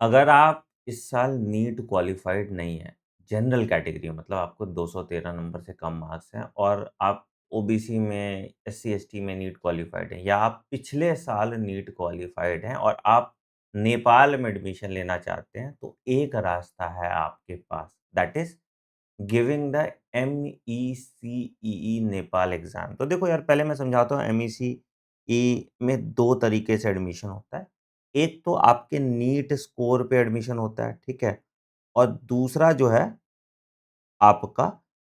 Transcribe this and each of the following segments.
अगर आप इस साल नीट क्वालिफ़ाइड नहीं हैं, जनरल कैटेगरी में मतलब आपको 213 नंबर से कम मार्क्स हैं और आप ओबीसी में, एससी-एसटी में नीट क्वालिफ़ाइड हैं या आप पिछले साल नीट क्वालिफ़ाइड हैं और आप नेपाल में एडमिशन लेना चाहते हैं, तो एक रास्ता है आपके पास, that is giving the MECEE Nepal exam. तो देखो यार पहले मैं समझाता हूँ MECE में 2 तरीके से एडमिशन होता है। एक तो आपके नीट स्कोर पे एडमिशन होता है, ठीक है? और दूसरा जो है आपका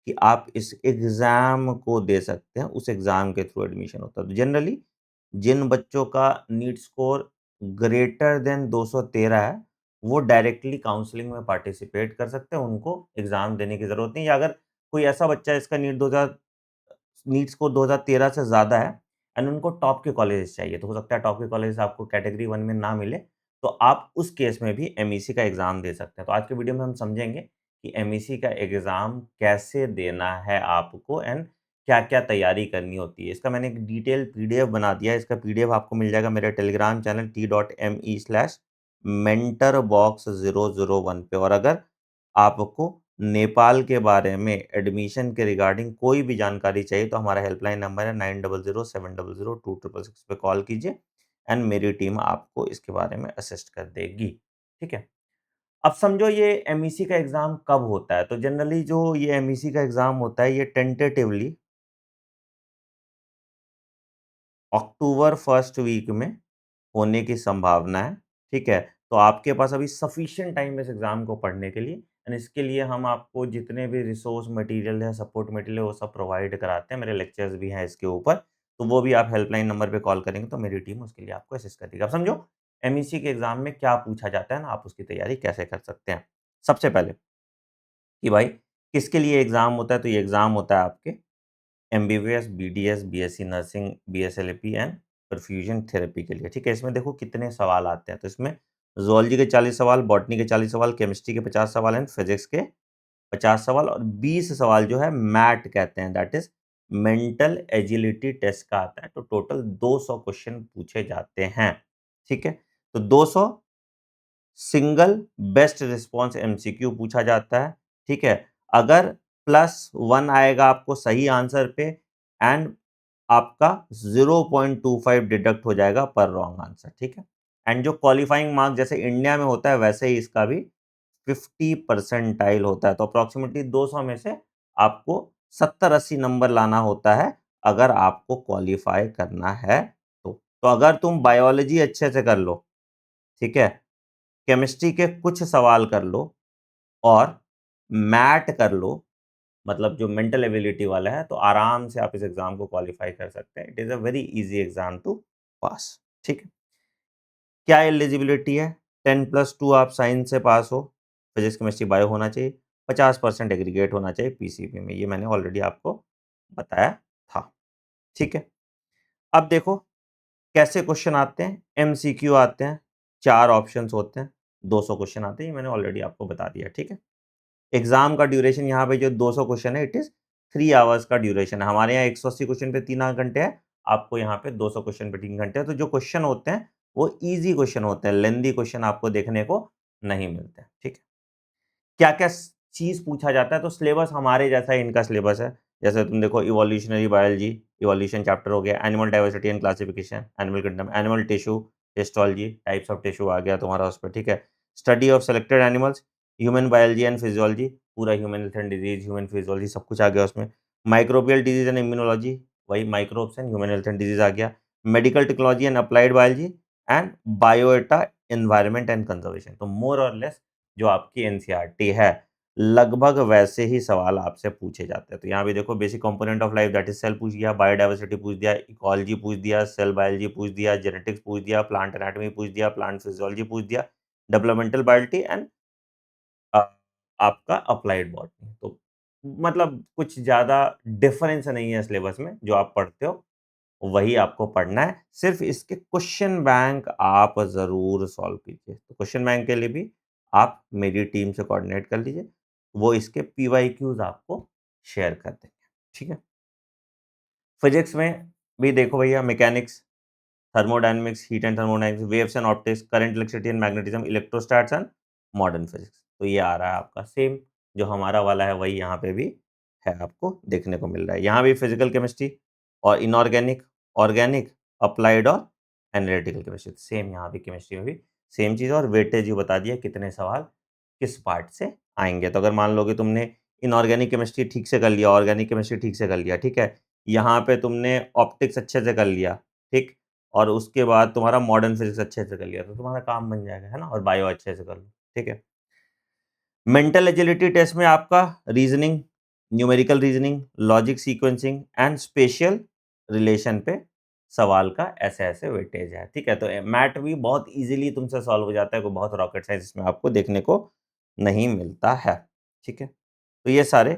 कि आप इस एग्ज़ाम को दे सकते हैं, उस एग्ज़ाम के थ्रू एडमिशन होता है। तो जनरली जिन बच्चों का नीट स्कोर ग्रेटर देन 213 है, वो डायरेक्टली काउंसलिंग में पार्टिसिपेट कर सकते हैं, उनको एग्ज़ाम देने की ज़रूरत नहीं है या अगर कोई ऐसा बच्चा है जिसका नीट स्कोर 2013 से ज़्यादा है एंड उनको टॉप के कॉलेजेस चाहिए, तो हो सकता है टॉप के कॉलेजेस आपको कैटेगरी 1 में ना मिले, तो आप उस केस में भी एमईसी का एग्ज़ाम दे सकते हैं। तो आज के वीडियो में हम समझेंगे कि एमईसी का एग्ज़ाम कैसे देना है आपको एंड क्या-क्या तैयारी करनी होती है। इसका मैंने एक डिटेल पीडीएफ बना दिया है, इसका पीडीएफ आपको मिल जाएगा मेरे टेलीग्राम चैनल t.me/mentorbox001 पे और अगर आपको नेपाल के बारे में एडमिशन के रिगार्डिंग कोई भी जानकारी चाहिए तो हमारा हेल्पलाइन नंबर है 9007002666 पे कॉल कीजिए एंड मेरी टीम आपको इसके बारे में असिस्ट कर देगी। ठीक है? अब समझो ये एमईसी का एग्ज़ाम कब होता है? तो जनरली जो ये एमईसी का एग्ज़ाम होता है ये टेंटेटिवली अक्टूबर फर्स्ट वीक में होने की संभावना है, ठीक है? तो आपके पास अभी सफिशिएंट टाइम है इस एग्ज़ाम को पढ़ने के लिए एंड इसके लिए हम आपको जितने भी रिसोर्स मटेरियल है, सपोर्ट मटेरियल है, वो सब प्रोवाइड कराते हैं। मेरे लेक्चर्स भी हैं इसके ऊपर, तो वो भी आप हेल्पलाइन नंबर पे कॉल करेंगे तो मेरी टीम उसके लिए आपको असिस्ट कर देगी। अब समझो एमईसी के एग्ज़ाम में क्या पूछा जाता है ना, आप उसकी तैयारी कैसे कर सकते हैं। सबसे पहले कि भाई किसके लिए एग्ज़ाम होता है? तो ये एग्ज़ाम होता है आपके MBBS, BDS, BSc nursing, BSLP and perfusion therapy के लिए, ठीक है? इसमें देखो कितने सवाल आते हैं, तो इसमें ज़ूलॉजी के 40 सवाल, बॉटनी के 40 सवाल, केमिस्ट्री के 50 सवाल एंड फिज़िक्स के 50 सवाल और 20 सवाल जो है मैट कहते हैं, that is mental agility test का आता है, तो टोटल 200 क्वेश्चन पूछे जाते हैं, ठीक है? तो 200 सिंगल बेस्ट रिस्पॉन्स एमसीक्यू पूछा जाता है, ठीक है? अगर +1 आएगा आपको सही आंसर पे एंड आपका 0.25 डिडक्ट हो जाएगा पर रॉन्ग आंसर, ठीक है? एंड जो क्वालिफाइंग मार्क्स जैसे इंडिया में होता है वैसे ही इसका भी 50 परसेंटाइल होता है, तो अप्रॉक्सिमेटली 200 में से आपको 70-80 नंबर लाना होता है, अगर आपको क्वालीफाई करना है तो। तो अगर तुम बायोलॉजी अच्छे से कर लो, ठीक है? केमिस्ट्री के कुछ सवाल कर लो और मैथ कर लो, मतलब जो मेंटल एबिलिटी वाला है, तो आराम से आप इस एग्ज़ाम को क्वालीफाई कर सकते हैं। It is a very easy exam to pass, ठीक है? क्या एलिजिबिलिटी है? 10+2 आप साइंस से पास हो, फिज़िक्स, केमिस्ट्री, बायो होना चाहिए, 50% एग्रीगेट होना चाहिए पीसीबी में, ये मैंने ऑलरेडी आपको बताया था, ठीक है? अब देखो कैसे क्वेश्चन आते हैं, एमसीक्यू आते हैं, 4 ऑप्शंस होते हैं, 200 क्वेश्चन आते हैं, ये मैंने ऑलरेडी आपको बता दिया, ठीक है? एग्ज़ाम का ड्यूरेशन यहाँ पे जो 200 क्वेश्चन है, इट इज़ 3 आवर्स का ड्यूरेशन है। हमारे यहाँ 180 क्वेश्चन पे 3 घंटे है, आपको यहाँ पे 200 क्वेश्चन पे 3 घंटे है। तो जो क्वेश्चन होते हैं, वो ईज़ी क्वेश्चन होते हैं, लेंथी क्वेश्चन आपको देखने को नहीं मिलते हैं, ठीक है? क्या-क्या स चीज़ पूछा जाता है, तो सिलेबस हमारे जैसा ही इनका सिलेबस है। जैसे तुम देखो इवोल्यूशनरी बायोलॉजी, इवोल्यूशन चैप्टर हो गया, animal diversity and classification, animal kingdom, animal tissue, histology, types of tissue आ गया तुम्हारा उस पे, ठीक है? Study of selected animals, human biology and physiology, पूरा human health and disease, human physiology सब कुछ आ गया उसमें। माइक्रोबियल डिजीज़ एंड इम्यूनोलॉजी, वही microbes and human health and disease आ गया। Medical technology and applied biology and biota, environment and conservation. तो मोर और लेस जो आपकी एनसीईआरटी है, लगभग वैसे ही सवाल आपसे पूछे जाते हैं। तो यहाँ पे देखो basic component of life that is cell पूछ दिया, बायोडायवर्सिटी पूछ दिया, इकोलॉजी पूछ दिया, सेल बायोलॉजी पूछ दिया, जेनेटिक्स पूछ दिया, प्लांट एनाटॉमी पूछ दिया, प्लांट फिजियोलॉजी पूछ दिया, डेवलपमेंटल बायोलॉजी एंड अ, आपका अप्लाइड बॉटनी। तो मतलब कुछ ज़्यादा डिफरेंस नहीं है सिलेबस में, जो आप पढ़ते हो वही आपको पढ़ना है। सिर्फ़ इसके क्वेश्चन बैंक आप ज़रूर सॉल्व कीजिए। तो क्वेश्चन बैंक के लिए भी आप मेरी टीम से कोऑर्डिनेट कर लीजिए। वो इसके पीवाईक्यूज़ आपको शेयर कर देंगे। ठीक है? फिज़िक्स में भी देखो भैया mechanics, thermodynamics, heat and thermodynamics, waves and optics, current, electricity and magnetism, electrostatics and modern physics. तो ये आ रहा है आपका सेम, जो हमारा वाला है वही यहाँ पे भी है, आपको देखने को मिल रहा है। यहाँ भी फिजिकल केमिस्ट्री और इनऑर्गेनिक, ऑर्गेनिक, अप्लाइड और एनालिटिकल केमिस्ट्री, सेम यहाँ भी केमिस्ट्री में भी सेम चीज़, और वेटेज भी बता दिया कितने सवाल किस पार्ट से आएँगे। तो अगर मान लो कि तुमने इनऑर्गेनिक केमिस्ट्री ठीक से कर लिया, ऑर्गेनिक केमिस्ट्री ठीक से कर लिया, ठीक है? यहाँ पे तुमने ऑप्टिक्स अच्छे से कर लिया, ठीक? और उसके बाद तुम्हारा मॉडर्न फिजिक्स अच्छे से कर लिया, तो तुम्हारा काम बन जाएगा, है ना? और बायो अच्छे से कर लो, ठीक है? मेंटल एजिलिटी टेस्ट में आपका reasoning, numerical reasoning, logic sequencing and spatial relation पे सवाल का ऐसे-ऐसे वेटेज है, ठीक है? तो मैथ भी बहुत ईज़िली तुमसे सॉल्व हो जाता है, कोई बहुत रॉकेट साइंस इसमें आपको देखने को नहीं मिलता है, ठीक है? तो ये सारे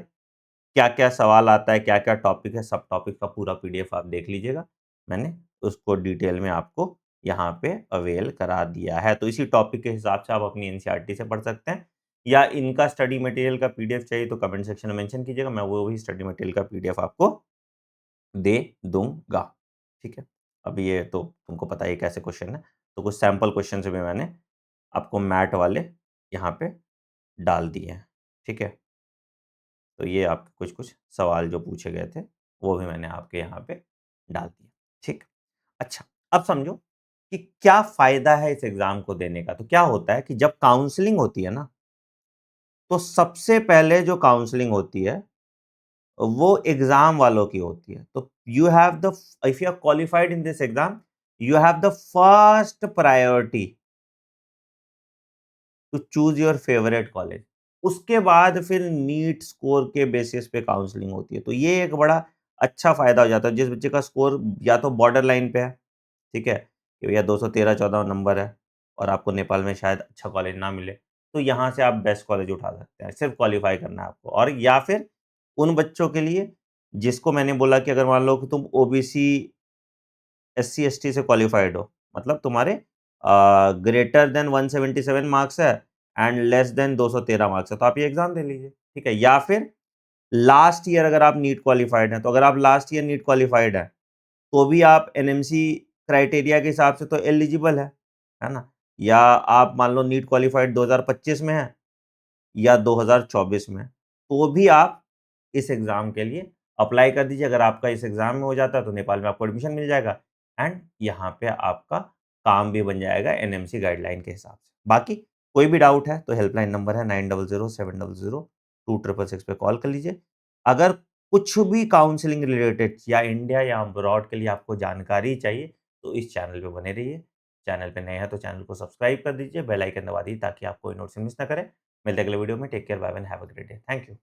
क्या-क्या सवाल आता है, क्या-क्या टॉपिक है, सब टॉपिक का पूरा पीडीएफ आप देख लीजिएगा। मैंने उसको डिटेल में आपको यहाँ पे अवेल करा दिया है। तो इसी टॉपिक के हिसाब से आप अपनी एनसीईआरटी से पढ़ सकते हैं, या इनका स्टडी मटेरियल का पीडीएफ चाहिए तो कमेंट सेक्शन में मेंशन कीजिएगा, मैं वो भी स्टडी मटेरियल का पीडीएफ आपको दे दूँगा, ठीक है? अब ये तो तुमको पता ही है कैसे क्वेश्चन है, तो कुछ सैंपल क्वेश्चन्स भी मैंने आपको मैथ वाले यहाँ पे डाल दिए हैं, ठीक है? तो ये आपके कुछ-कुछ सवाल जो पूछे गए थे, वो भी मैंने आपके यहाँ पे डाल दिए, ठीक? अच्छा, अब समझो कि क्या फ़ायदा है इस एग्ज़ाम को देने का? तो क्या होता है कि जब काउंसलिंग होती है ना, तो सबसे पहले जो काउंसलिंग होती है, वो एग्ज़ाम वालों की होती है। तो you have the if you are qualified in this exam, you have the first priority to choose your favourite college. उसके बाद फिर नीट स्कोर के बेसिस पे काउंसलिंग होती है। तो ये एक बड़ा अच्छा फ़ायदा हो जाता है, जिस बच्चे का स्कोर या तो बॉर्डर लाइन पे है, ठीक है? कि भैया 213-14 नंबर है और आपको नेपाल में शायद अच्छा कॉलेज ना मिले, तो यहाँ से आप बेस्ट कॉलेज उठा सकते हैं, सिर्फ़ क्वालीफाई करना है आपको। और या फिर उन बच्चों के लिए जिसको मैंने बोला कि अगर मान लो कि तुम ओबीसी, एससी, एसटी से क्वालिफाइड हो, मतलब तुम्हारे ग्रेटर देन 177 मार्क्स है एंड लेस देन 213 मार्क्स है, तो आप ये एग्ज़ाम दे लीजिए, ठीक है? या फिर लास्ट ईयर अगर आप नीट क्वालिफाइड हैं, तो अगर आप लास्ट ईयर नीट क्वालिफाइड हैं, तो भी आप एनएमसी क्राइटेरिया के हिसाब से तो एलिजिबल है ना? या आप मान लो नीट क्वालिफाइड 2025 में हैं या 2024 में, तो भी आप इस एग्ज़ाम के लिए अप्लाई कर दीजिए। अगर आपका इस एग्ज़ाम में हो जाता है, तो नेपाल में आपको एडमिशन मिल जाएगा एंड यहाँ पे आपका काम भी बन जाएगा एनएमसी गाइडलाइन के हिसाब से। बाकी कोई भी डाउट है, तो हेल्पलाइन नंबर है 9007002666 पे कॉल कर लीजिए। अगर कुछ भी काउंसलिंग रिलेटेड या इंडिया या अब्रॉड के लिए आपको जानकारी चाहिए, तो इस चैनल पे बने रहिए। चैनल पे नए हैं, तो चैनल को सब्सक्राइब कर दीजिए, बेल आइकन दबा दीजिए ताकि आप कोई नोटिफ़िकेशन मिस ना करें। मिलते हैं अगले वीडियो में। Take care, bye bye and have a great day. Thank you.